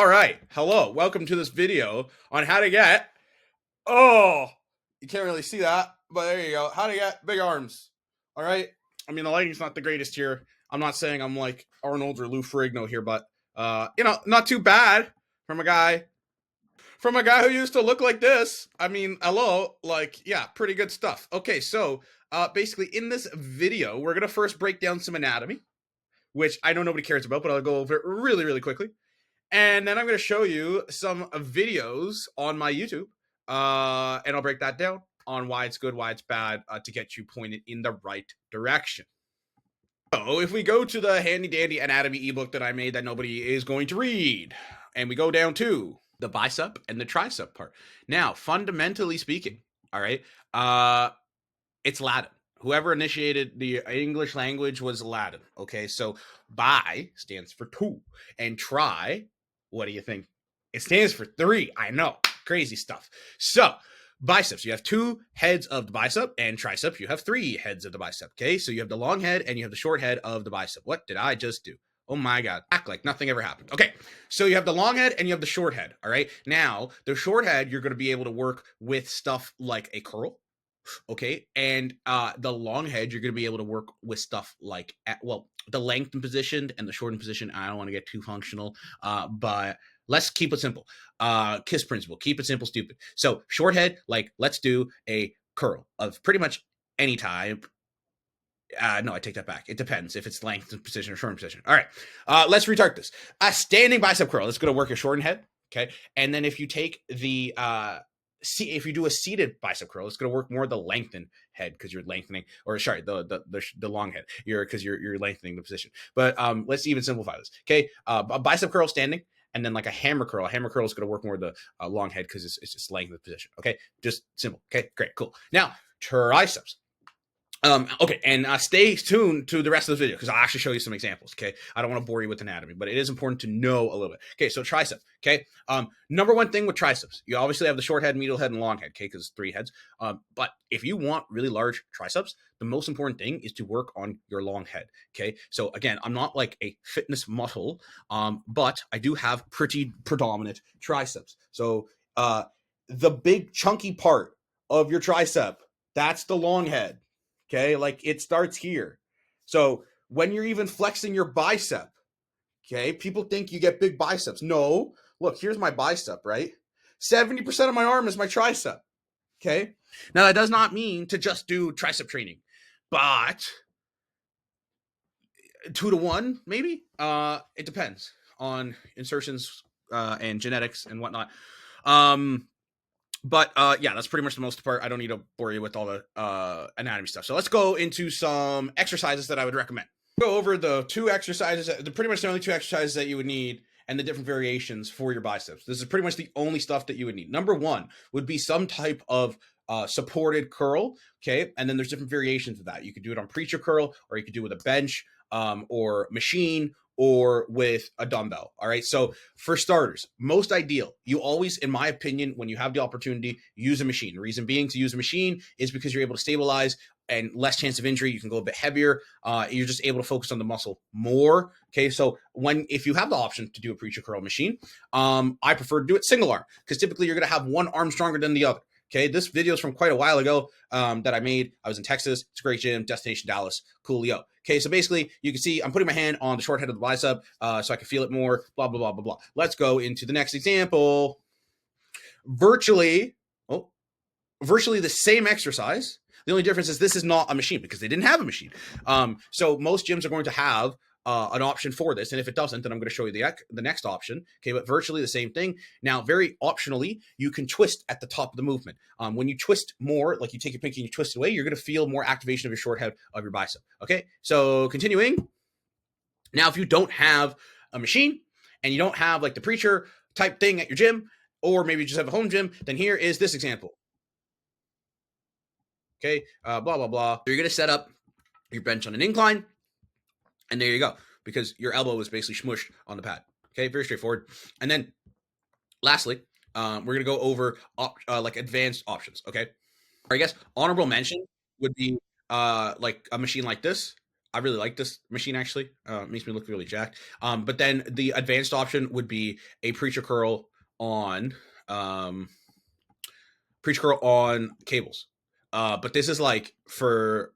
All right, hello, welcome to this video on how to get, oh, you can't really see that, but there you go, how to get big arms. All right, I mean, the lighting's not the greatest here. I'm not saying I'm like Arnold or Lou Ferrigno here, but, not too bad from a guy, who used to look like this. I mean, hello, like, yeah, pretty good stuff. Okay, so, basically in this video, we're gonna first break down some anatomy, which I know nobody cares about, but I'll go over it really, really quickly. And then I'm going to show you some videos on my YouTube, and I'll break that down on why it's good, why it's bad, to get you pointed in the right direction. So if we go to the handy dandy anatomy ebook that I made that nobody is going to read, and we go down to the bicep and the tricep part. Now, fundamentally speaking, all right, it's Latin. Whoever initiated the English language was Latin. Okay, so bi stands for two, and tri, what do you think? It stands for three. I know, crazy stuff. So biceps, you have two heads of the bicep, and triceps, you have three heads of the bicep. Okay, so you have the long head and you have the short head of the bicep. What did I just do? Oh my God, act like nothing ever happened. Okay, so you have the long head and you have the short head. All right, now the short head, you're going to be able to work with stuff like a curl. Okay, and the long head, you're going to be able to work with stuff like the lengthened position and the shortened position. I don't want to get too functional, but let's keep it simple. KISS principle, keep it simple, stupid. So short head, like let's do a curl of pretty much any type. No, I take that back. It depends if it's lengthened position or shortened position. All right, let's retard this. A standing bicep curl. It's going to work a shortened head. Okay, and then if you take the if you do a seated bicep curl, it's going to work more the lengthened head because you're lengthening, or sorry, the long head. You're lengthening the position. But let's even simplify this. Okay, a bicep curl standing, and then like a hammer curl. A hammer curl is going to work more the long head because it's just lengthened position. Okay, just simple. Okay, great, cool. Now triceps. Okay, and stay tuned to the rest of the video because I'll actually show you some examples. Okay, I don't want to bore you with anatomy, but it is important to know a little bit. Okay, so tricep. Okay, number one thing with triceps, you obviously have the short head, medial head, and long head. Okay, because it's three heads. But if you want really large triceps, the most important thing is to work on your long head. Okay, so again, I'm not like a fitness muscle, but I do have pretty predominant triceps. So the big chunky part of your tricep, that's the long head. Okay, like it starts here. So when you're even flexing your bicep, okay, people think you get big biceps. No, look, here's my bicep, right? 70% of my arm is my tricep. Okay, now that does not mean to just do tricep training, but 2 to 1, maybe. It depends on insertions and genetics and whatnot. But yeah, that's pretty much the most part. I don't need to bore you with all the anatomy stuff. So let's go into some exercises that I would recommend. Go over the two exercises, pretty much the only two exercises that you would need, and the different variations for your biceps. This is pretty much the only stuff that you would need. Number one would be some type of supported curl. Okay, and then there's different variations of that. You could do it on preacher curl, or you could do it with a bench, or machine, or with a dumbbell. All right. So for starters, most ideal, you always, in my opinion, when you have the opportunity, use a machine. The reason being to use a machine is because you're able to stabilize and less chance of injury. You can go a bit heavier. You're just able to focus on the muscle more. Okay. So if you have the option to do a preacher curl machine, I prefer to do it single arm because typically you're going to have one arm stronger than the other. Okay, this video is from quite a while ago that I made. I was in Texas. It's a great gym, destination Dallas, coolio. Okay, so basically you can see I'm putting my hand on the short head of the bicep so I can feel it more, blah, blah, blah, blah, blah. Let's go into the next example. Virtually the same exercise. The only difference is this is not a machine because they didn't have a machine. So most gyms are going to have an option for this. And if it doesn't, then I'm going to show you the next option. Okay, but virtually the same thing. Now, very optionally, you can twist at the top of the movement. When you twist more, like you take your pinky and you twist it away, you're going to feel more activation of your short head of your bicep. Okay, so continuing. Now, if you don't have a machine and you don't have like the preacher type thing at your gym, or maybe you just have a home gym, then here is this example. Okay, blah, blah, blah. So you're going to set up your bench on an incline, and there you go, because your elbow is basically smushed on the pad. Okay, very straightforward. And then lastly, we're going to go over like advanced options. Okay, or I guess honorable mention would be like a machine like this. I really like this machine actually. It makes me look really jacked. But then the advanced option would be a preacher curl on cables. But this is like for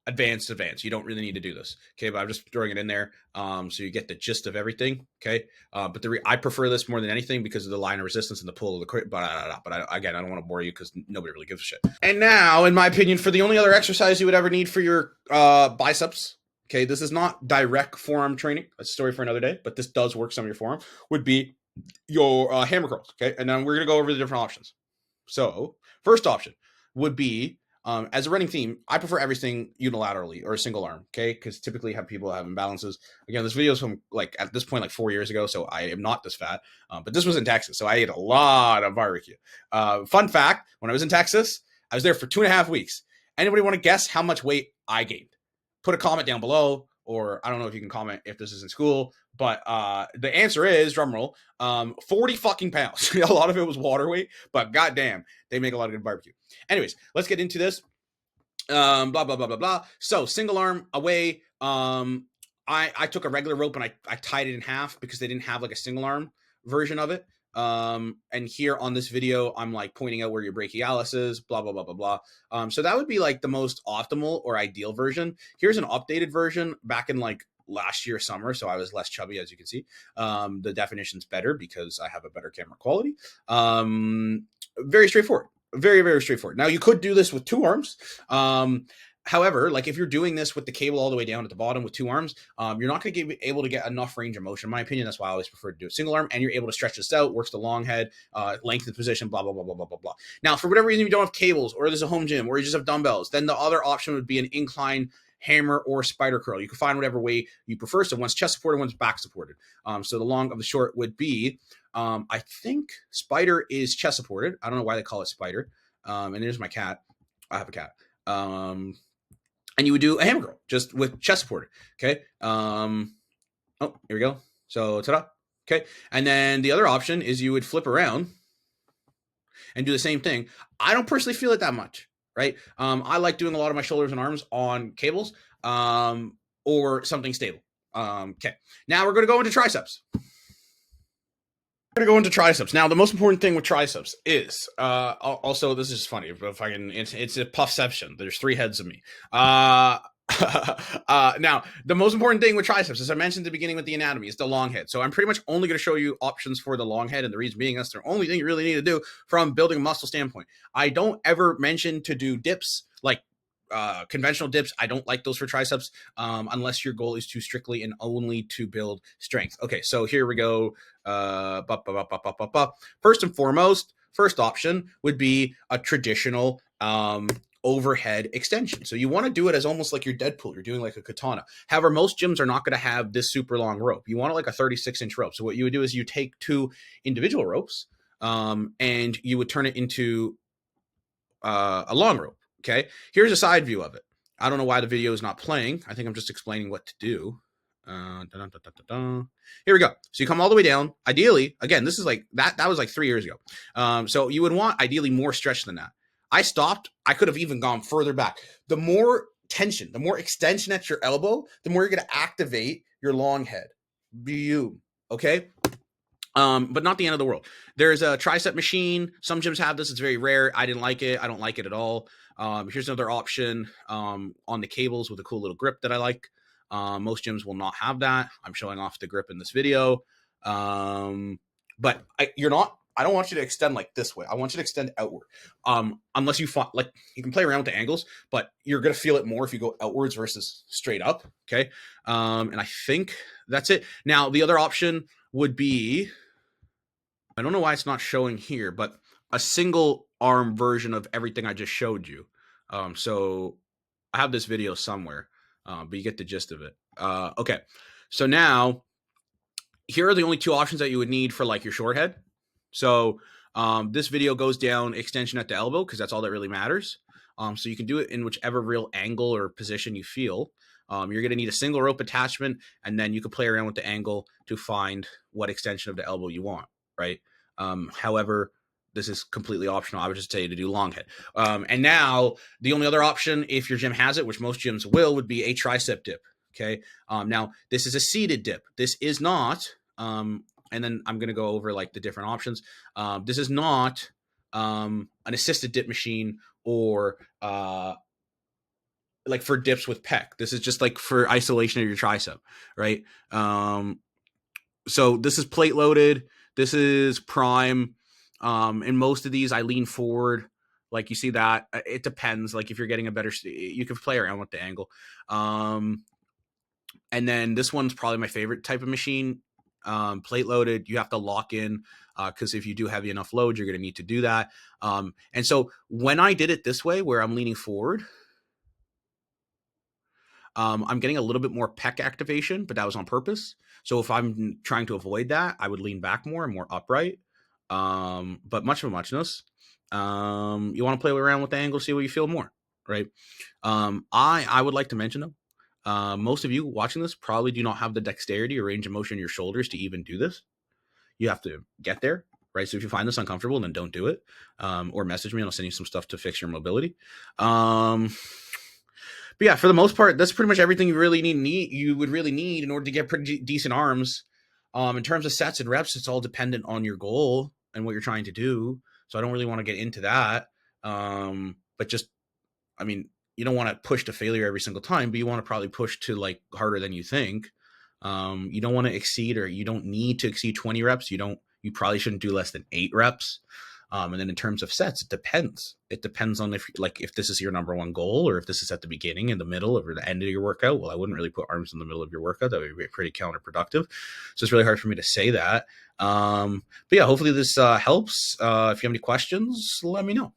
advanced. You don't really need to do this. Okay, but I'm just throwing it in there so you get the gist of everything. Okay, but I prefer this more than anything because of the line of resistance and the pull of the crit. Again, I don't want to bore you because nobody really gives a shit. And now, in my opinion, for the only other exercise you would ever need for your biceps. Okay, this is not direct forearm training. That's a story for another day, but this does work some of your forearm. Would be your hammer curls. Okay, and then we're gonna go over the different options. So, first option would be as a running theme, I prefer everything unilaterally or a single arm, okay? Because typically have people have imbalances. Again, this video is from like at this point like 4 years ago, so I am not this fat. But this was in Texas, so I ate a lot of barbecue. Fun fact: when I was in Texas, I was there for 2.5 weeks. Anybody want to guess how much weight I gained? Put a comment down below, or I don't know if you can comment if this is in school, but the answer is, drumroll, 40 fucking pounds. A lot of it was water weight, but goddamn, they make a lot of good barbecue. Anyways, let's get into this. Blah, blah, blah, blah, blah. So single arm away. I took a regular rope and I tied it in half because they didn't have like a single arm version of it. And here on this video, I'm like pointing out where your brachialis is, blah, blah, blah, blah, blah. So that would be like the most optimal or ideal version. Here's an updated version back in like last year summer, so I was less chubby, as you can see. The definition's better because I have a better camera quality. Very straightforward. Very, very straightforward. Now, you could do this with 2 arms. However, like if you're doing this with the cable all the way down at the bottom with 2 arms, you're not going to be able to get enough range of motion. In my opinion, that's why I always prefer to do a single arm, and you're able to stretch this out, works the long head, lengthen the position, blah, blah, blah, blah, blah, blah, blah. Now, for whatever reason you don't have cables, or there's a home gym, or you just have dumbbells, then the other option would be an incline hammer or spider curl. You can find whatever way you prefer. So one's chest supported, one's back supported. So the long of the short would be, I think spider is chest supported. I don't know why they call it spider. And there's my cat. I have a cat. And you would do a hammer curl just with chest supported. Okay. Oh, here we go. So ta-da. Okay. And then the other option is you would flip around and do the same thing. I don't personally feel it that much, right? I like doing a lot of my shoulders and arms on cables or something stable. Okay. Now we're going to go into triceps. We're going to go into triceps. Now, the most important thing with triceps is, also, this is funny, but if I can, it's a puffception. There's 3 heads of me. Now, the most important thing with triceps, as I mentioned at the beginning with the anatomy, is the long head. So I'm pretty much only going to show you options for the long head, and the reason being that's the only thing you really need to do from building a muscle standpoint. I don't ever mention to do dips, like conventional dips. I don't like those for triceps unless your goal is to strictly and only to build strength. Okay, so here we go. First and foremost, first option would be a traditional overhead extension. So you want to do it as almost like your Deadpool. You're doing like a katana. However, most gyms are not going to have this super long rope. You want it like a 36-inch rope. So what you would do is you take 2 individual ropes and you would turn it into a long rope. Okay, here's a side view of it. I don't know why the video is not playing. I think I'm just explaining what to do. Here we go. So you come all the way down. Ideally, again, this is like that was like 3 years ago. So you would want ideally more stretch than that. I stopped. I could have even gone further back. The more tension, the more extension at your elbow, the more you're going to activate your long head. Okay? But not the end of the world. There's a tricep machine. Some gyms have this. It's very rare. I didn't like it. I don't like it at all. Here's another option on the cables with a cool little grip that I like. Most gyms will not have that. I'm showing off the grip in this video. But I don't want you to extend like this way. I want you to extend outward. Unless you like you can play around with the angles, but you're going to feel it more if you go outwards versus straight up. Okay. And I think that's it. Now, the other option would be, I don't know why it's not showing here, but a single arm version of everything I just showed you. So I have this video somewhere, but you get the gist of it. Okay. So now here are the only 2 options that you would need for like your short head. So this video goes down extension at the elbow because that's all that really matters. So you can do it in whichever real angle or position you feel. You're going to need a single rope attachment, and then you can play around with the angle to find what extension of the elbow you want, right? However, this is completely optional. I would just tell you to do long head. And now the only other option, if your gym has it, which most gyms will, would be a tricep dip. Okay. Now this is a seated dip. This is not, and then I'm going to go over like the different options. This is not an assisted dip machine or like for dips with pec. This is just like for isolation of your tricep, right? So this is plate loaded. This is prime. In most of these, I lean forward. Like you see that. It depends. Like if you're getting a better, you can play around with the angle. And then this one's probably my favorite type of machine. Plate loaded. You have to lock in because if you do heavy enough load, you're going to need to do that. And so when I did it this way, where I'm leaning forward, I'm getting a little bit more pec activation, but that was on purpose. So if I'm trying to avoid that, I would lean back more and more upright. But much of a muchness. You want to play around with the angle, see what you feel more, right? I would like to mention though, most of you watching this probably do not have the dexterity or range of motion in your shoulders to even do this. You have to get there, right? So if you find this uncomfortable, then don't do it. Or message me and I'll send you some stuff to fix your mobility. But yeah, for the most part, that's pretty much everything you really need. You would really need in order to get pretty decent arms. In terms of sets and reps, it's all dependent on your goal and what you're trying to do. So I don't really want to get into that. But just, I mean, you don't want to push to failure every single time, but you want to probably push to like harder than you think. You don't want to exceed, or you don't need to exceed 20 reps. You probably shouldn't do less than 8 reps. And then in terms of sets, it depends. It depends on if this is your number one goal, or if this is at the beginning, in the middle, or the end of your workout. Well, I wouldn't really put arms in the middle of your workout. That would be pretty counterproductive. So it's really hard for me to say that. But yeah, hopefully this helps. If you have any questions, let me know.